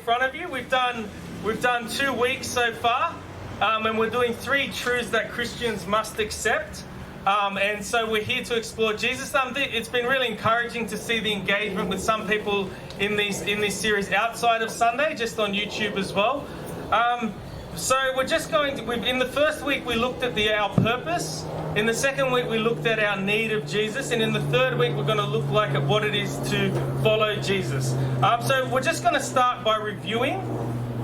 front of you. We've done 2 weeks so far, and we're doing 3 truths that Christians must accept. And so we're here to explore Jesus. It's been really encouraging to see the engagement with some people in this series outside of Sunday, just on YouTube as well. So we're just in the first week we looked at our purpose. In the second week we looked at our need of Jesus. And in the third week we're going to look at what it is to follow Jesus. So we're just going to start by reviewing.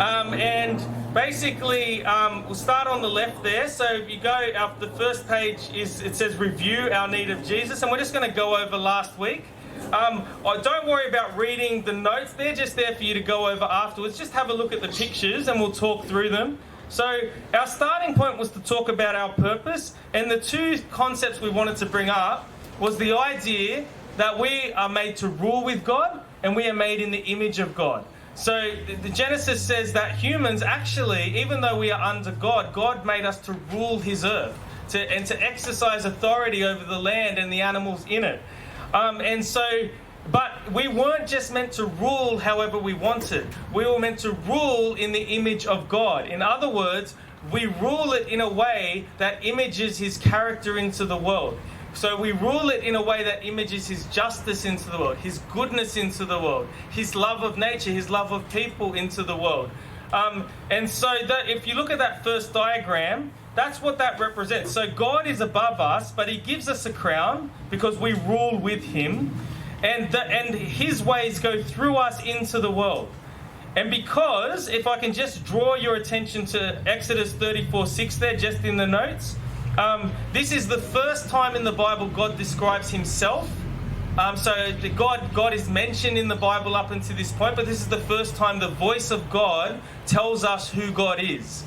And basically we'll start on the left there. So if you go up, the first page it says review our need of Jesus. And we're just going to go over last week. Don't worry about reading the notes. They're just there for you to go over afterwards. Just have a look at the pictures and we'll talk through them. So our starting point was to talk about our purpose. And the 2 concepts we wanted to bring up was the idea that we are made to rule with God and we are made in the image of God. So the Genesis says that humans actually, even though we are under God, God made us to rule his earth and to exercise authority over the land and the animals in it. But we weren't just meant to rule however we wanted. We were meant to rule in the image of God. In other words, we rule it in a way that images his character into the world. So we rule it in a way that images his justice into the world, his goodness into the world, his love of nature, his love of people into the world. And so if you look at that first diagram, that's what that represents. So God is above us, but he gives us a crown because we rule with him. And his ways go through us into the world. And because, if I can just draw your attention to Exodus 34:6 there, just in the notes. This is the first time in the Bible God describes himself. So God is mentioned in the Bible up until this point, but this is the first time the voice of God tells us who God is.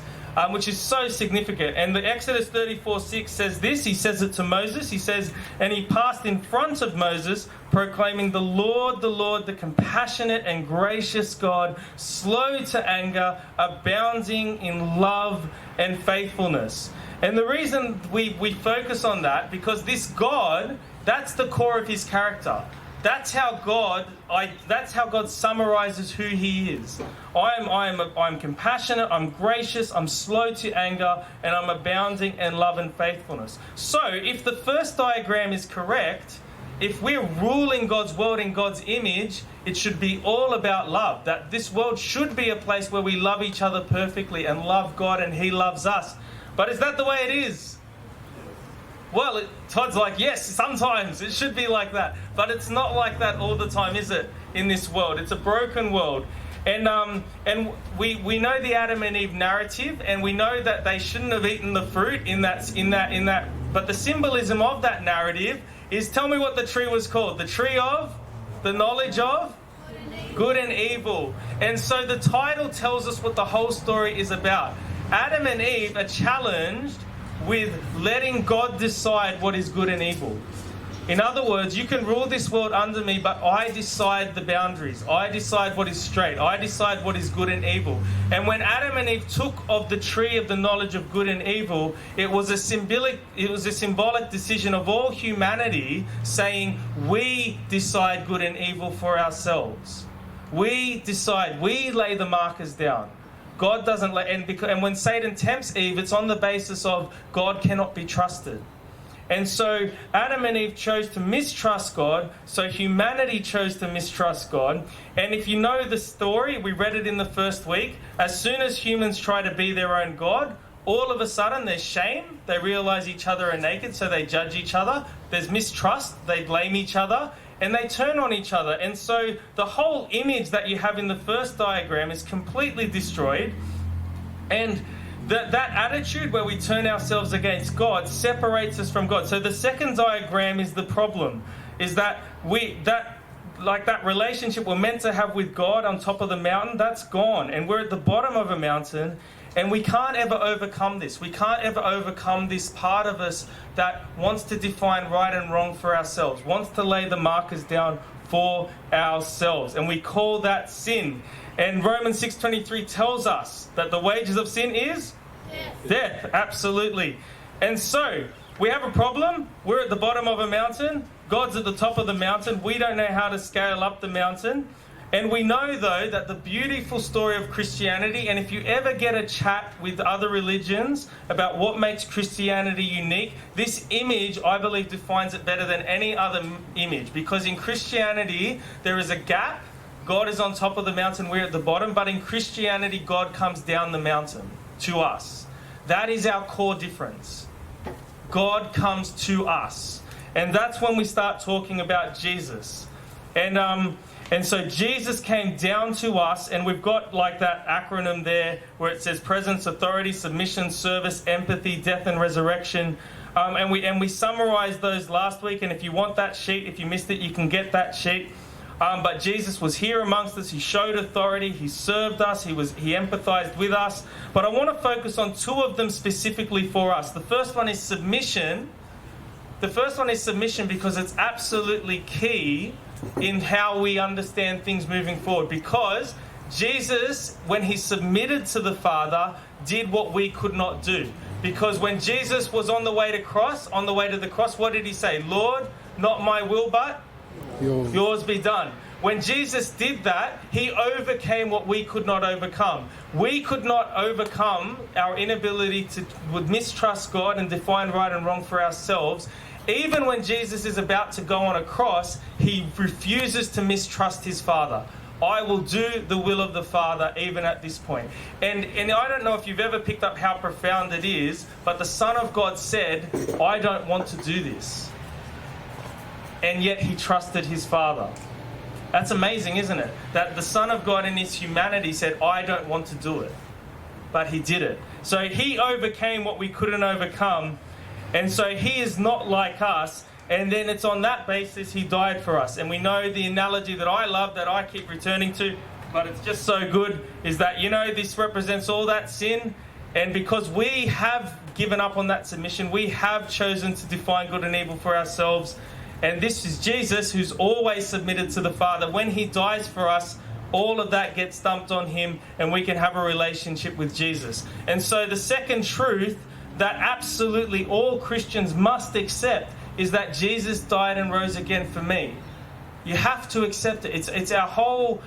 Which is so significant. And the Exodus 34:6 says this. He says it to Moses. He says, and he passed in front of Moses, proclaiming, the Lord, the compassionate and gracious God, slow to anger, abounding in love and faithfulness. And the reason we focus on that, because this God, that's the core of his character. That's how God summarizes who he is. I'm compassionate, I'm gracious, I'm slow to anger, and I'm abounding in love and faithfulness. So, if the first diagram is correct, if we're ruling God's world in God's image, it should be all about love. That this world should be a place where we love each other perfectly and love God and he loves us. But is that the way it is? Well, Todd's like, yes, sometimes it should be like that. But it's not like that all the time, is it, in this world? It's a broken world. And we know the Adam and Eve narrative, and we know that they shouldn't have eaten the fruit in that. But the symbolism of that narrative is, tell me what the tree was called. The tree of the knowledge of good and evil. And so the title tells us what the whole story is about. Adam and Eve are challenged with letting God decide what is good and evil. In other words, you can rule this world under me, but I decide the boundaries. I decide what is straight. I decide what is good and evil. And when Adam and Eve took of the tree of the knowledge of good and evil, it was a symbolic decision of all humanity saying, we decide good and evil for ourselves. We decide. We lay the markers down. God doesn't let, and when Satan tempts Eve, it's on the basis of God cannot be trusted. And so Adam and Eve chose to mistrust God, so humanity chose to mistrust God. And if you know the story, we read it in the first week, as soon as humans try to be their own God, all of a sudden there's shame, they realize each other are naked, so they judge each other. There's mistrust, they blame each other. And they turn on each other. And so the whole image that you have in the first diagram is completely destroyed. And that attitude where we turn ourselves against God separates us from God. So the second diagram is the problem. Is that that relationship we're meant to have with God on top of the mountain, that's gone. And we're at the bottom of a mountain. And we can't ever overcome this. We can't ever overcome this part of us that wants to define right and wrong for ourselves, wants to lay the markers down for ourselves. And we call that sin. And Romans 6:23 tells us that the wages of sin is death. Absolutely. And so we have a problem. We're at the bottom of a mountain. God's at the top of the mountain. We don't know how to scale up the mountain. And we know, though, that the beautiful story of Christianity, and if you ever get a chat with other religions about what makes Christianity unique, this image, I believe, defines it better than any other image. Because in Christianity, there is a gap. God is on top of the mountain, we're at the bottom. But in Christianity, God comes down the mountain to us. That is our core difference. God comes to us. And that's when we start talking about Jesus. And so Jesus came down to us, and we've got like that acronym there where it says presence, authority, submission, service, empathy, death and resurrection. And we summarized those last week, and if you want that sheet, if you missed it, you can get that sheet. But Jesus was here amongst us. He showed authority. He served us. He empathized with us. But I want to focus on two of them specifically for us. The first one is submission. The first one is submission because it's absolutely key in how we understand things moving forward. Because Jesus, when he submitted to the Father, did what we could not do. Because when Jesus was on the way to the cross, what did he say? Lord, not my will, but yours be done. When Jesus did that, he overcame what we could not overcome. We could not overcome our inability to mistrust God and define right and wrong for ourselves. Even when Jesus is about to go on a cross, he refuses to mistrust his Father. I will do the will of the Father even at this point. And I don't know if you've ever picked up how profound it is, but the Son of God said, I don't want to do this. And yet he trusted his Father. That's amazing, isn't it? That the Son of God in his humanity said, I don't want to do it. But he did it. So he overcame what we couldn't overcome. And so he is not like us. And then it's on that basis he died for us. And we know the analogy that I love, that I keep returning to, but it's just so good, is that, this represents all that sin. And because we have given up on that submission, we have chosen to define good and evil for ourselves. And this is Jesus, who's always submitted to the Father. When he dies for us, all of that gets dumped on him, and we can have a relationship with Jesus. And so the second truth that absolutely all Christians must accept is that Jesus died and rose again for me. You have to accept it. It's our whole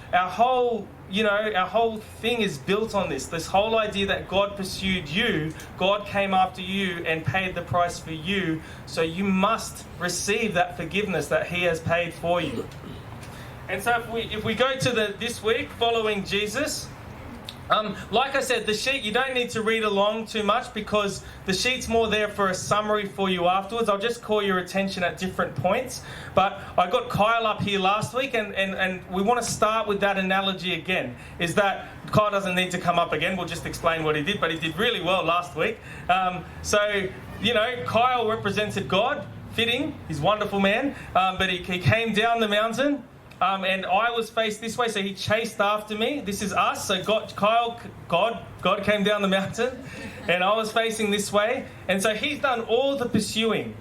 thing is built on this whole idea that God pursued you, God came after you and paid the price for you, so you must receive that forgiveness that he has paid for you. And so if we go to this week following Jesus, like I said, the sheet, you don't need to read along too much because the sheet's more there for a summary for you afterwards. I'll just call your attention at different points. But I got Kyle up here last week, and we want to start with that analogy again. Is that Kyle doesn't need to come up again. We'll just explain what he did, but he did really well last week. Kyle represented God, fitting. He's a wonderful man. But he came down the mountain. And I was faced this way, so he chased after me. This is us. So God came down the mountain, and I was facing this way. And so he's done all the pursuing.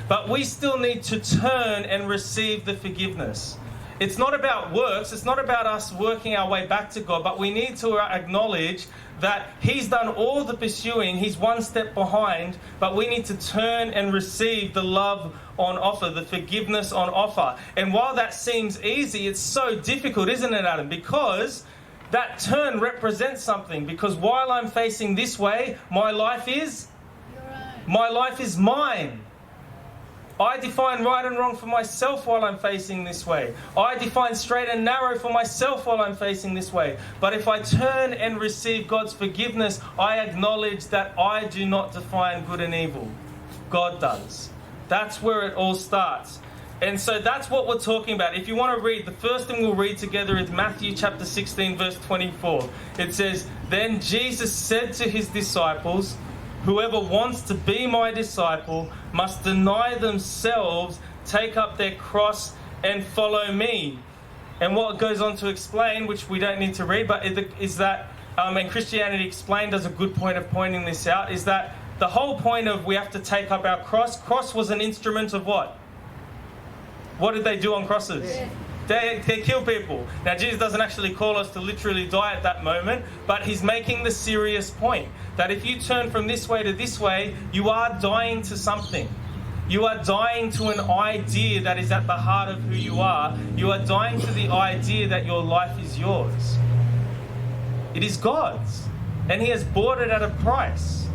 But we still need to turn and receive the forgiveness. It's not about works. It's not about us working our way back to God. But we need to acknowledge that he's done all the pursuing. He's one step behind. But we need to turn and receive the love on offer, the forgiveness on offer. And while that seems easy, it's so difficult, isn't it, Adam? Because that turn represents something. Because while I'm facing this way, my life is mine. I define right and wrong for myself while I'm facing this way. I define straight and narrow for myself while I'm facing this way. But if I turn and receive God's forgiveness, I acknowledge that I do not define good and evil. God does. That's where it all starts. And so that's what we're talking about. If you want to read, the first thing we'll read together is Matthew chapter 16, verse 24. It says, "Then Jesus said to his disciples, 'Whoever wants to be my disciple must deny themselves, take up their cross and follow me.'" And what it goes on to explain, which we don't need to read, but is that, and Christianity Explained does a good point of pointing this out, is that the whole point of we have to take up our cross. Cross was an instrument of what? What did they do on crosses? Yeah. They kill people. Now, Jesus doesn't actually call us to literally die at that moment, but he's making the serious point that if you turn from this way to this way, you are dying to something. You are dying to an idea that is at the heart of who you are. You are dying to the idea that your life is yours. It is God's. And He has bought it at a price.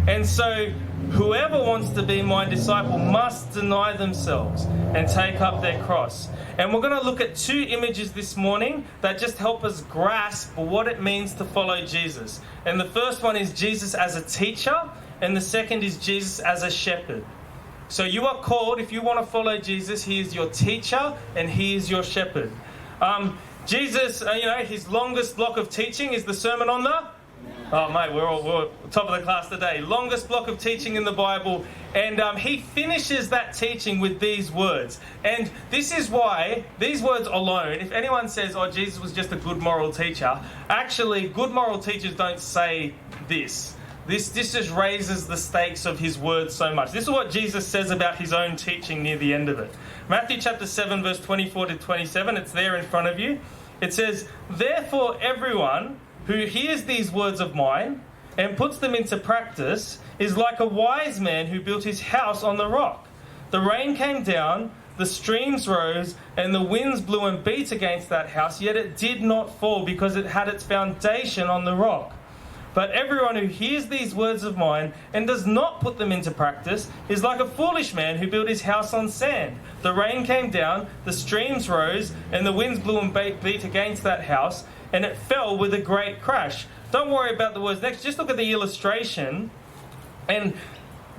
And so whoever wants to be my disciple must deny themselves and take up their cross. And we're going to look at two images this morning that just help us grasp what it means to follow Jesus. And the first one is Jesus as a teacher, and the second is Jesus as a shepherd. So you are called, if you want to follow Jesus, He is your teacher and He is your shepherd. Jesus, His longest block of teaching is the Sermon on the... Oh, mate, we're top of the class today. Longest block of teaching in the Bible. And He finishes that teaching with these words. And this is why, these words alone, if anyone says, oh, Jesus was just a good moral teacher, actually, good moral teachers don't say this. This just raises the stakes of His words so much. This is what Jesus says about His own teaching near the end of it. Matthew chapter 7, verse 24 to 27, it's there in front of you. It says, therefore everyone who hears these words of mine and puts them into practice is like a wise man who built his house on the rock. The rain came down, the streams rose, and the winds blew and beat against that house, yet it did not fall because it had its foundation on the rock. But everyone who hears these words of mine and does not put them into practice is like a foolish man who built his house on sand. The rain came down, the streams rose, and the winds blew and beat against that house, and it fell with a great crash. Don't worry about the words next. Just look at the illustration and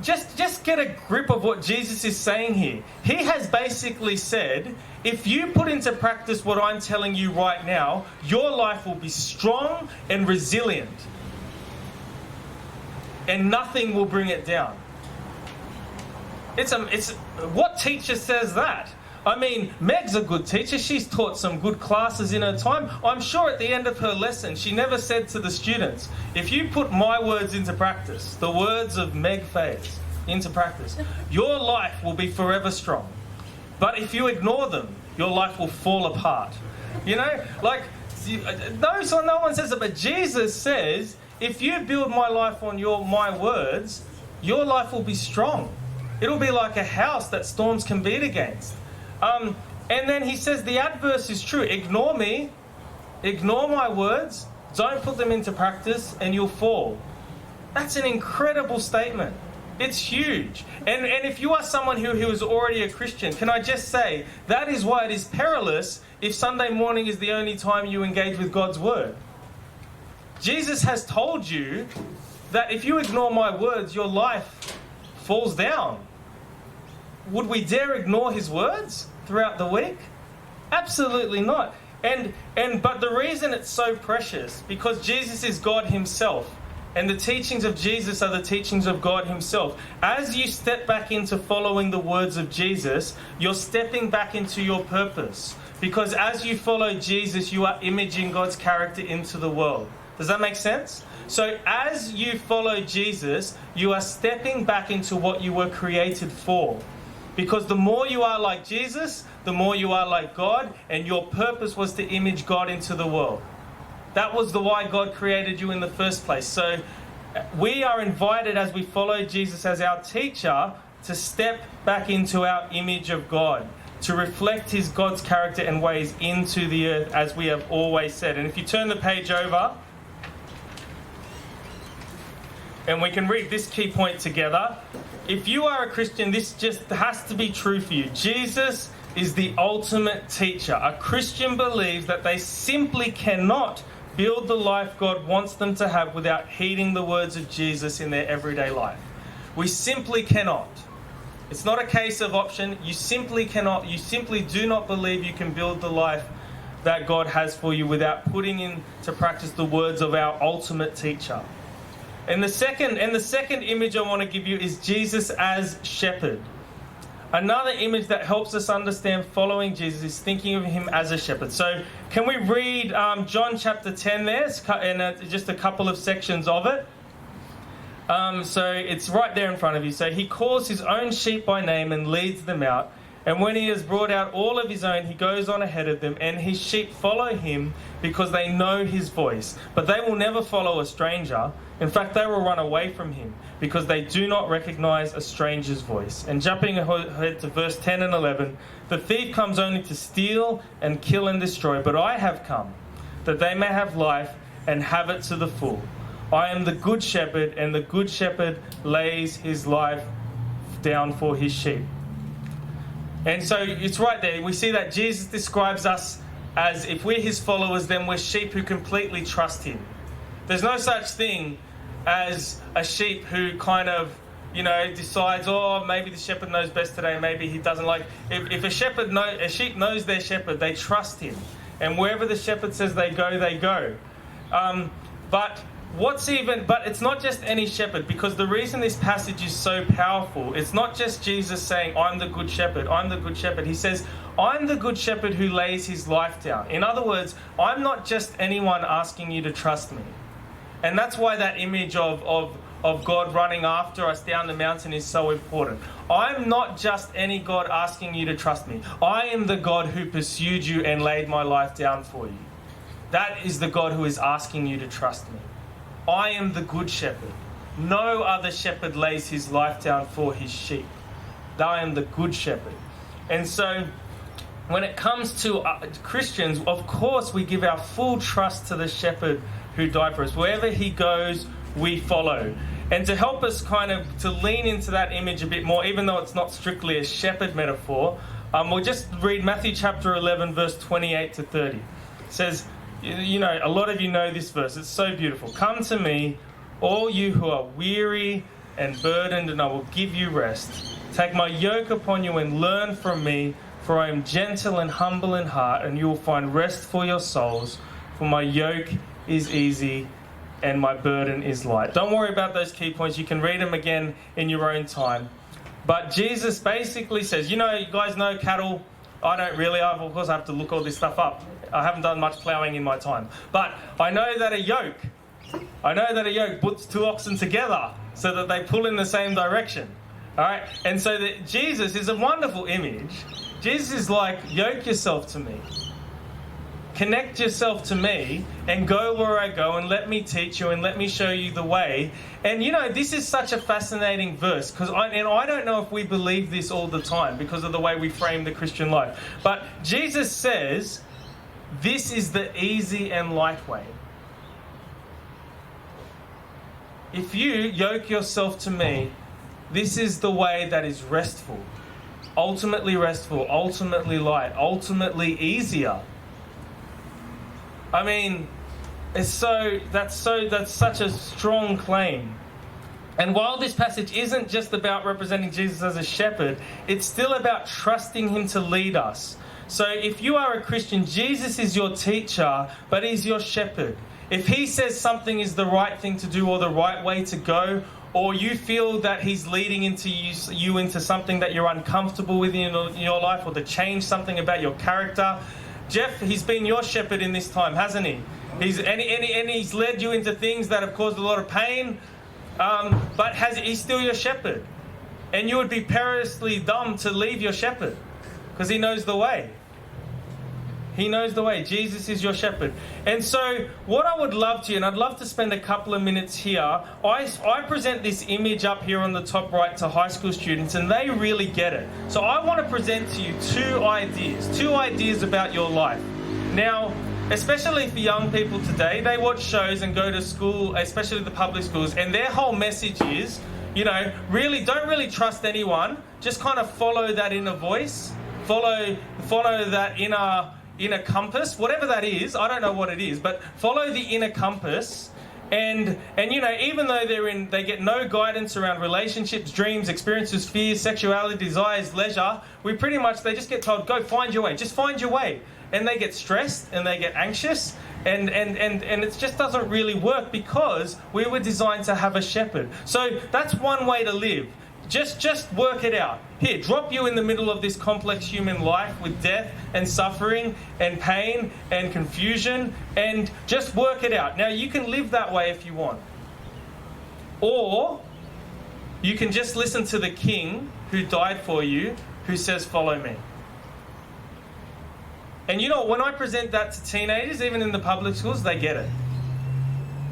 just get a grip of what Jesus is saying here. He has basically said, if you put into practice what I'm telling you right now, your life will be strong and resilient. And nothing will bring it down. It's what teacher says that? I mean, Meg's a good teacher. She's taught some good classes in her time. I'm sure at the end of her lesson, she never said to the students, if you put my words into practice, the words of Meg Faith into practice, your life will be forever strong. But if you ignore them, your life will fall apart. You know, like, no one says it, but Jesus says, if you build my life on my words, your life will be strong. It'll be like a house that storms can beat against. And then He says the adverse is true. Ignore me, ignore my words, don't put them into practice, and you'll fall. That's an incredible statement. It's huge. And if you are someone who is already a Christian, can I just say, that is why it is perilous if Sunday morning is the only time you engage with God's Word. Jesus has told you that if you ignore my words, your life falls down. Would we dare ignore His words throughout the week? Absolutely not. But the reason it's so precious, because Jesus is God Himself, and the teachings of Jesus are the teachings of God Himself. As you step back into following the words of Jesus, you're stepping back into your purpose. Because as you follow Jesus, you are imaging God's character into the world. Does that make sense? So as you follow Jesus, you are stepping back into what you were created for. Because the more you are like Jesus, the more you are like God, and your purpose was to image God into the world. That was why God created you in the first place. So we are invited, as we follow Jesus as our teacher, to step back into our image of God, to reflect God's character and ways into the earth, as we have always said. And if you turn the page over, and we can read this key point together. If you are a Christian, this just has to be true for you. Jesus is the ultimate teacher. A Christian believes that they simply cannot build the life God wants them to have without heeding the words of Jesus in their everyday life. We simply cannot. It's not a case of option. You simply cannot. You simply do not believe you can build the life that God has for you without putting into practice the words of our ultimate teacher. And the second image I want to give you is Jesus as shepherd. Another image that helps us understand following Jesus is thinking of Him as a shepherd. So can we read John chapter 10 there, and just a couple of sections of it? So it's right there in front of you. So He calls His own sheep by name and leads them out. And when he has brought out all of his own, he goes on ahead of them, and his sheep follow him because they know his voice. But they will never follow a stranger. In fact, they will run away from him because they do not recognize a stranger's voice. And jumping ahead to verse 10 and 11, the thief comes only to steal and kill and destroy, but I have come that they may have life and have it to the full. I am the good shepherd, and the good shepherd lays his life down for his sheep. And so it's right there. We see that Jesus describes us as, if we're his followers, then we're sheep who completely trust him. There's no such thing as a sheep who kind of, decides, oh, maybe the shepherd knows best today, maybe he doesn't like. If a sheep knows their shepherd, they trust him. And wherever the shepherd says they go, they go. But it's not just any shepherd, because the reason this passage is so powerful, it's not just Jesus saying, I'm the good shepherd, I'm the good shepherd. He says, I'm the good shepherd who lays his life down. In other words, I'm not just anyone asking you to trust me. And that's why that image of God running after us down the mountain is so important. I'm not just any God asking you to trust me. I am the God who pursued you and laid my life down for you. That is the God who is asking you to trust me. I am the good shepherd. No other shepherd lays his life down for his sheep. I am the good shepherd. And so when it comes to Christians, of course we give our full trust to the shepherd who died for us. Wherever he goes, we follow. And to help us to lean into that image a bit more, even though it's not strictly a shepherd metaphor, we'll just read Matthew chapter 11, verse 28 to 30. It says, a lot of you know this verse. It's so beautiful. Come to me, all you who are weary and burdened, and I will give you rest. Take my yoke upon you and learn from me, for I am gentle and humble in heart, and you will find rest for your souls. For my yoke is easy and my burden is light. Don't worry about those key points. You can read them again in your own time. But Jesus basically says, you guys know cattle. I don't really. Of course, I have to look all this stuff up. I haven't done much ploughing in my time. But I know that a yoke puts two oxen together so that they pull in the same direction. All right? And so Jesus is a wonderful image. Jesus is like, yoke yourself to me. Connect yourself to me and go where I go and let me teach you and let me show you the way. And this is such a fascinating verse, because I don't know if we believe this all the time because of the way we frame the Christian life. But Jesus says, this is the easy and light way. If you yoke yourself to me, this is the way that is restful, ultimately light, ultimately easier. I mean, that's such a strong claim. And while this passage isn't just about representing Jesus as a shepherd, it's still about trusting him to lead us. So if you are a Christian, Jesus is your teacher, but he's your shepherd. If he says something is the right thing to do or the right way to go, or you feel that he's leading you into something that you're uncomfortable with in your life, or to change something about your character, Jeff, he's been your shepherd in this time, hasn't he? He's led you into things that have caused a lot of pain, but he's still your shepherd. And you would be perilously dumb to leave your shepherd, because he knows the way. He knows the way. Jesus is your shepherd. And so what I would love to, and I'd love to spend a couple of minutes here, I present this image up here on the top right to high school students, and they really get it. So I want to present to you two ideas about your life. Now, especially for young people today, they watch shows and go to school, especially the public schools, and their whole message is, don't really trust anyone. Just kind of follow that inner voice, follow that inner compass, whatever that is. I don't know what it is, but follow the inner compass. And even though they get no guidance around relationships, dreams, experiences, fears, sexuality, desires, leisure, they just get told, go find your way, just find your way. And they get stressed and they get anxious, and it just doesn't really work, because we were designed to have a shepherd. So that's one way to live. Just work it out. Here, drop you in the middle of this complex human life with death and suffering and pain and confusion, and just work it out. Now, you can live that way if you want. Or you can just listen to the King who died for you, who says, follow me. And you know, when I present that to teenagers, even in the public schools, they get it.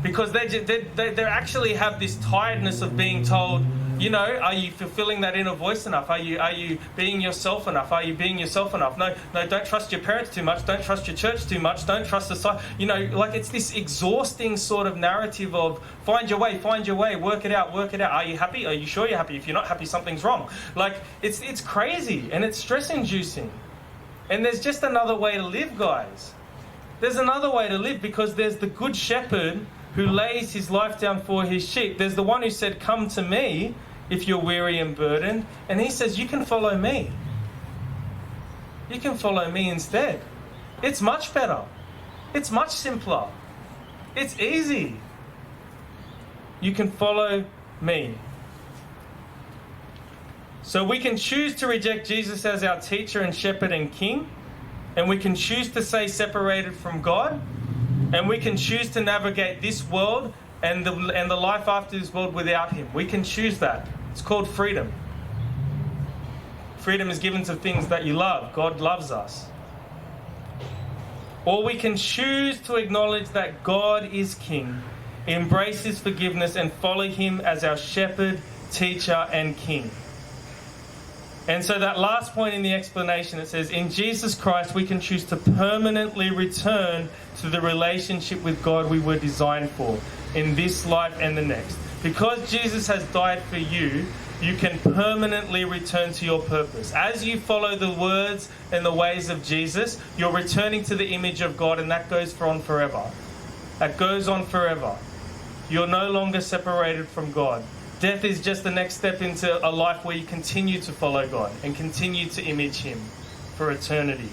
Because they actually have this tiredness of being told, you know, are you fulfilling that inner voice enough? Are you being yourself enough? Are you being yourself enough? No, don't trust your parents too much. Don't trust your church too much. Don't trust the, you know, like it's this exhausting sort of narrative of find your way, work it out. Are you happy? Are you sure you're happy? If you're not happy, something's wrong. Like it's crazy and it's stress inducing. And there's just another way to live, guys. There's another way to live, because there's the good shepherd who lays his life down for his sheep. There's the one who said, come to me if you're weary and burdened. And he says, you can follow me. You can follow me instead. It's much better. It's much simpler. It's easy. You can follow me. So we can choose to reject Jesus as our teacher and shepherd and king. And we can choose to stay separated from God. And we can choose to navigate this world and the life after this world without him. We can choose that. It's called freedom. Freedom is given to things that you love. God loves us. Or we can choose to acknowledge that God is king, embrace his forgiveness, and follow him as our shepherd, teacher, and king. And so that last point in the explanation, it says, in Jesus Christ, we can choose to permanently return to the relationship with God we were designed for in this life and the next. Because Jesus has died for you, you can permanently return to your purpose. As you follow the words and the ways of Jesus, you're returning to the image of God, and that goes on forever. That goes on forever. You're no longer separated from God. Death is just the next step into a life where you continue to follow God and continue to image him for eternity.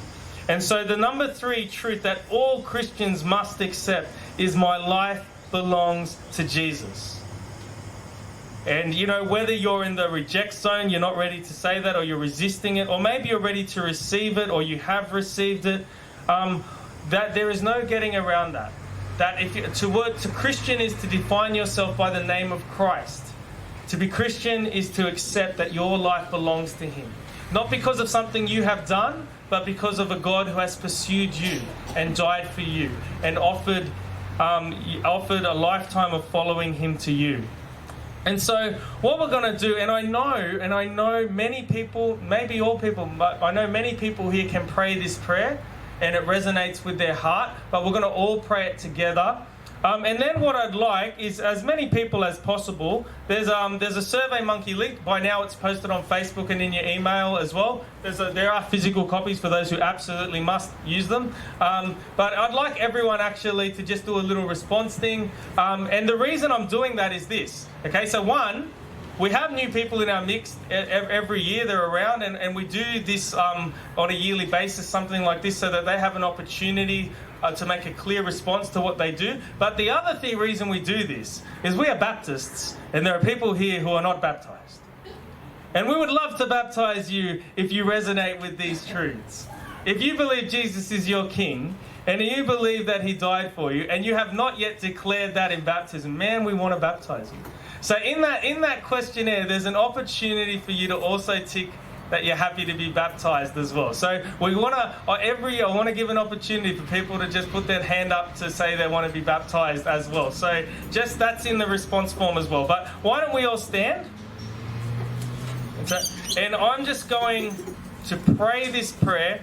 And so the number 3 truth that all Christians must accept is my life belongs to Jesus. And you know, whether you're in the reject zone, you're not ready to say that, or you're resisting it, or maybe you're ready to receive it, or you have received it, that there is no getting around that. That to Christian is to define yourself by the name of Christ. To be Christian is to accept that your life belongs to him. Not because of something you have done, but because of a God who has pursued you and died for you and offered a lifetime of following him to you. And so what we're going to do, and I know many people, maybe all people, but I know many people here can pray this prayer and it resonates with their heart, but we're going to all pray it together. And then what I'd like is as many people as possible. There's a SurveyMonkey link. By now it's posted on Facebook and in your email as well. There are physical copies for those who absolutely must use them. But I'd like everyone actually to just do a little response thing. And the reason I'm doing that is this. Okay, so one, we have new people in our mix every year. They're around, and we do this on a yearly basis, something like this, so that they have an opportunity to make a clear response to what they do. But the other reason we do this is we are Baptists, and there are people here who are not baptized. And we would love to baptize you if you resonate with these truths. If you believe Jesus is your King, and you believe that he died for you, and you have not yet declared that in baptism, man, we want to baptize you. So in that questionnaire, there's an opportunity for you to also tick that you're happy to be baptized as well. So we want to, I want to give an opportunity for people to just put their hand up to say they want to be baptized as well. So just that's in the response form as well. But why don't we all stand? And I'm just going to pray this prayer.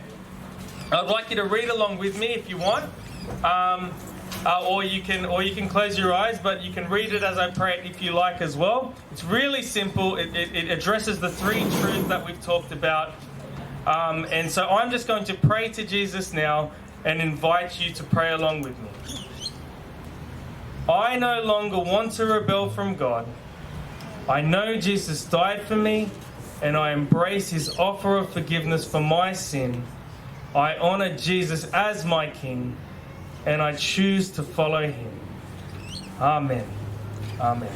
I'd like you to read along with me if you want. Or you can close your eyes, but you can read it as I pray it if you like as well. It's really simple. It addresses the 3 truths that we've talked about. And so I'm just going to pray to Jesus now and invite you to pray along with me. I no longer want to rebel from God. I know Jesus died for me, and I embrace his offer of forgiveness for my sin. I honor Jesus as my King, and I choose to follow him. Amen. Amen.